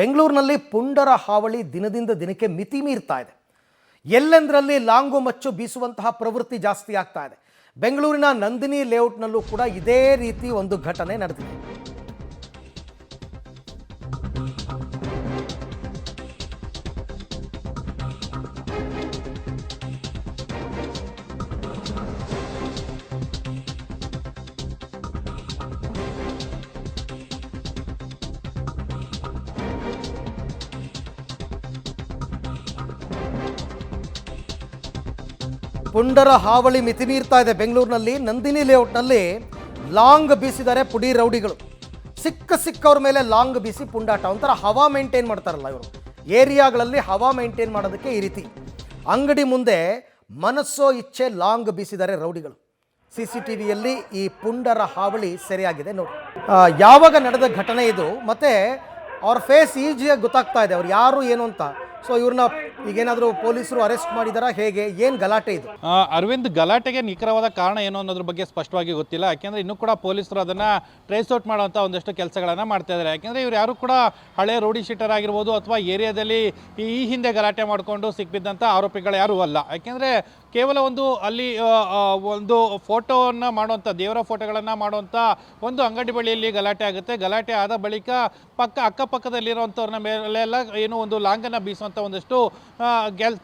ಬೆಂಗಳೂರಿನಲ್ಲಿ ಪುಂಡರ ಹಾವಳಿ ದಿನದಿಂದ ದಿನಕ್ಕೆ ಮಿತಿ ಮೀರ್ತಾ ಇದೆ. ಎಲ್ಲೆಂದರಲ್ಲಿ ಲಾಂಗು ಮಚ್ಚು ಬೀಸುವಂತಹ ಪ್ರವೃತ್ತಿ ಜಾಸ್ತಿ ಆಗ್ತಾ ಇದೆ. ಬೆಂಗಳೂರಿನ ನಂದಿನಿ ಲೇಔಟ್ನಲ್ಲೂ ಕೂಡ ಇದೇ ರೀತಿ ಒಂದು ಘಟನೆ ನಡೆದಿದೆ. ಪುಂಡರ ಹಾವಳಿ ಮಿತಿ ಮೀರ್ತಾ ಇದೆ. ಬೆಂಗಳೂರಿನಲ್ಲಿ ನಂದಿನಿ ಲೇಔಟ್ನಲ್ಲಿ ಲಾಂಗ್ ಬೀಸಿದ್ದಾರೆ ಪುಡಿ ರೌಡಿಗಳು. ಸಿಕ್ಕವ್ರ ಮೇಲೆ ಲಾಂಗ್ ಬೀಸಿ ಪುಂಡಾಟ, ಒಂಥರ ಹವಾ ಮೇಂಟೈನ್ ಮಾಡ್ತಾರಲ್ಲ ಇವರು. ಏರಿಯಾಗಳಲ್ಲಿ ಹವಾ ಮೇಂಟೈನ್ ಮಾಡೋದಕ್ಕೆ ಈ ರೀತಿ ಅಂಗಡಿ ಮುಂದೆ ಮನಸ್ಸೋ ಇಚ್ಛೆ ಲಾಂಗ್ ಬೀಸಿದ್ದಾರೆ ರೌಡಿಗಳು. CCTVಯಲ್ಲಿ ಈ ಪುಂಡರ ಹಾವಳಿ ಸೆರೆಯಾಗಿದೆ ನೋಡಿ. ಯಾವಾಗ ನಡೆದ ಘಟನೆ ಇದು, ಮತ್ತು ಅವ್ರ ಫೇಸ್ ಈಜಿಯಾಗಿ ಗೊತ್ತಾಗ್ತಾ ಇದೆ ಅವ್ರು ಯಾರು ಏನು ಅಂತ. ಸೊ ಇವ್ರನ್ನ ಈಗೇನಾದರೂ ಪೊಲೀಸರು ಅರೆಸ್ಟ್ ಮಾಡಿದಾರಾ, ಹೇಗೆ, ಏನು ಗಲಾಟೆ ಇದು? ಅರವಿಂದ್, ಗಲಾಟೆಗೆ ನಿಖರವಾದ ಕಾರಣ ಏನು ಅನ್ನೋದ್ರ ಬಗ್ಗೆ ಸ್ಪಷ್ಟವಾಗಿ ಗೊತ್ತಿಲ್ಲ. ಯಾಕೆಂದರೆ ಇನ್ನೂ ಕೂಡ ಪೊಲೀಸರು ಅದನ್ನು ಟ್ರೇಸ್ ಔಟ್ ಮಾಡುವಂಥ ಒಂದಷ್ಟು ಕೆಲಸಗಳನ್ನು ಮಾಡ್ತಾ ಇದ್ದಾರೆ. ಯಾಕೆಂದರೆ ಇವ್ರು ಯಾರು ಕೂಡ ಹಳೆ ರೌಡಿ ಶೀಟರ್ ಆಗಿರ್ಬೋದು ಅಥವಾ ಏರಿಯಾದಲ್ಲಿ ಈ ಹಿಂದೆ ಗಲಾಟೆ ಮಾಡಿಕೊಂಡು ಸಿಕ್ಬಿದ್ದಂಥ ಆರೋಪಿಗಳು ಯಾರೂ ಅಲ್ಲ. ಯಾಕೆಂದರೆ ಕೇವಲ ಅಲ್ಲಿ ಒಂದು ಫೋಟೋವನ್ನು ಮಾಡುವಂಥ, ದೇವರ ಫೋಟೋಗಳನ್ನು ಮಾಡುವಂಥ ಒಂದು ಅಂಗಡಿ ಬಳಿಯಲ್ಲಿ ಗಲಾಟೆ ಆಗುತ್ತೆ. ಗಲಾಟೆ ಆದ ಬಳಿಕ ಅಕ್ಕಪಕ್ಕದಲ್ಲಿರುವಂಥವ್ರನ್ನ ಮೇಲೆಲ್ಲ ಏನು ಒಂದು ಲಾಂಗನ್ನು ಬೀಸುವಂಥ ಒಂದಷ್ಟು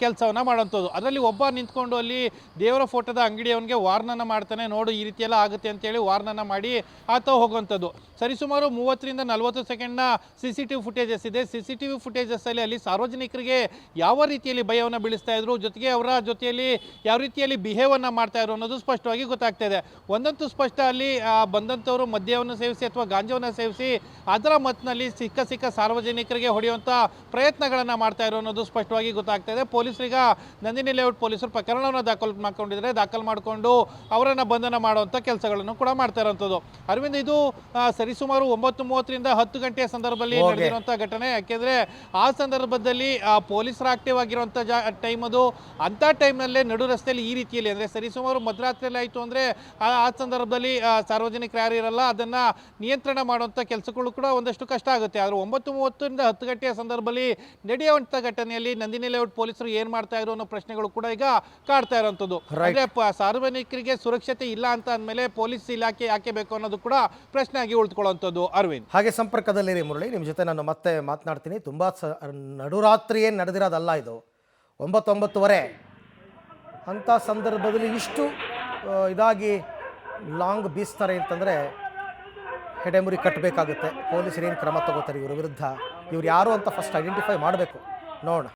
ಕೆಲಸವನ್ನು ಮಾಡುವಂಥದ್ದು. ಅದರಲ್ಲಿ ಒಬ್ಬ ನಿಂತ್ಕೊಂಡು ಅಲ್ಲಿ ದೇವರ ಫೋಟೋದ ಅಂಗಡಿಯವನಿಗೆ ವಾರ್ನನ್ನು ಮಾಡ್ತಾನೆ, ನೋಡು ಈ ರೀತಿಯೆಲ್ಲ ಆಗುತ್ತೆ ಅಂತೇಳಿ ವಾರ್ನನ್ನು ಮಾಡಿ ಆತ ಹೋಗುವಂಥದ್ದು. ಸರಿಸುಮಾರು 30ರಿಂದ 40 ಸೆಕೆಂಡ್ನ CCTV ಫುಟೇಜಸ್ ಇದೆ. CCTV ಫುಟೇಜಸ್ಸಲ್ಲಿ ಅಲ್ಲಿ ಸಾರ್ವಜನಿಕರಿಗೆ ಯಾವ ರೀತಿಯಲ್ಲಿ ಭಯವನ್ನು ಬೀಳಿಸ್ತಾ ಇದ್ರು, ಜೊತೆಗೆ ಅವರ ಜೊತೆಯಲ್ಲಿ ಯಾವ ರೀತಿಯಲ್ಲಿ ಬಿಹೇವನ್ನು ಮಾಡ್ತಾ ಇದ್ರು ಅನ್ನೋದು ಸ್ಪಷ್ಟವಾಗಿ ಗೊತ್ತಾಗ್ತಾ ಇದೆ. ಒಂದಂತೂ ಸ್ಪಷ್ಟ, ಅಲ್ಲಿ ಬಂದಂಥವರು ಮದ್ಯವನ್ನು ಸೇವಿಸಿ ಅಥವಾ ಗಾಂಜಾವನ್ನು ಸೇವಿಸಿ ಅದರ ಮತ್ತಿನಲ್ಲಿ ಸಿಕ್ಕ ಸಾರ್ವಜನಿಕರಿಗೆ ಹೊಡೆಯುವಂಥ ಪ್ರಯತ್ನಗಳನ್ನು ಮಾಡ್ತಾ ಇರೋ ಅನ್ನೋದು ಸ್ಪಷ್ಟವಾಗಿ ಗೊತ್ತಾಗ್ತಾ ಇದೆ. ಪೊಲೀಸರಿಗೆ ನಂದಿನಿ ಲೇಔಟ್ ಪೊಲೀಸರು ಪ್ರಕರಣವನ್ನು ದಾಖಲು ಮಾಡಿಕೊಂಡು ಅವರನ್ನು ಬಂಧನ ಮಾಡುವಂಥ ಕೆಲಸಗಳನ್ನು ಕೂಡ ಮಾಡ್ತಾ ಇರೋಂಥದ್ದು. ಅರವಿಂದ್, ಇದು ಸರಿಸುಮಾರು 9:30ರಿಂದ 10 ಗಂಟೆಯ ಸಂದರ್ಭದಲ್ಲಿ ನಡೆದಿರುವಂಥ ಘಟನೆ. ಯಾಕೆಂದರೆ ಆ ಸಂದರ್ಭದಲ್ಲಿ ಪೊಲೀಸರು ಆಕ್ಟಿವ್ ಆಗಿರುವಂಥ ಟೈಮ್ ಅದು. ಅಂಥ ಟೈಮ್ನಲ್ಲೇ ನಡು ರಸ್ತೆಯಲ್ಲಿ ಈ ರೀತಿಯಲ್ಲಿ, ಅಂದರೆ ಸರಿಸುಮಾರು ಮಧ್ಯರಾತ್ರಿಯಲ್ಲಿ ಆಯಿತು ಅಂದರೆ ಆ ಸಂದರ್ಭದಲ್ಲಿ ಸಾರ್ವಜನಿಕರು ಯಾರು ಇರಲ್ಲ, ಅದನ್ನು ನಿಯಂತ್ರಣ ಮಾಡುವಂಥ ಕೆಲಸಗಳು ಕೂಡ ಒಂದಷ್ಟು ಕಷ್ಟ ಆಗುತ್ತೆ. ಆದರೆ 9:30ರಿಂದ 10 ಗಂಟೆಯ ಸಂದರ್ಭದಲ್ಲಿ ನಡೆಯುವಂಥ ಘಟನೆಯಲ್ಲಿ ನಂದಿನಿ ಲೇಔಟ್ ಪೊಲೀಸರು ಏನು ಮಾಡ್ತಾ ಇರೋ ಅನ್ನೋ ಪ್ರಶ್ನೆಗಳು ಕೂಡ ಈಗ ಕಾಡ್ತಾ ಇರೋಂಥದ್ದು. ಅಂದರೆ ಸಾರ್ವಜನಿಕರಿಗೆ ಸುರಕ್ಷತೆ ಇಲ್ಲ ಅಂತ ಅಂದಮೇಲೆ ಪೊಲೀಸ್ ಇಲಾಖೆ ಯಾಕೆ ಬೇಕು ಅನ್ನೋದು ಕೂಡ ಪ್ರಶ್ನೆ ಆಗಿ ಉಳಿದುಕೊಳ್ಳುವಂಥದ್ದು. ಅರವಿಂದ್, ಹಾಗೆ ಸಂಪರ್ಕದಲ್ಲಿರಿ ಮುರಳಿ, ನಿಮ್ಮ ಜೊತೆ ನಾನು ಮತ್ತೆ ಮಾತನಾಡ್ತೀನಿ. ತುಂಬ ನಡುರಾತ್ರಿ ಏನು ನಡೆದಿರೋದಲ್ಲ ಇದು, 9:30 ಅಂಥ ಸಂದರ್ಭದಲ್ಲಿ ಇಷ್ಟು ಇದಾಗಿ ಲಾಂಗ್ ಬೀಸ್ತಾರೆ ಅಂತಂದರೆ ಹೆಡೆಮುರಿ ಕಟ್ಟಬೇಕಾಗುತ್ತೆ. ಪೊಲೀಸರು ಏನು ಕ್ರಮ ತಗೋತಾರೆ ಇವ್ರ ವಿರುದ್ಧ, ಇವ್ರು ಯಾರು ಅಂತ ಫಸ್ಟ್ ಐಡೆಂಟಿಫೈ ಮಾಡಬೇಕು. ನೋಡೋಣ.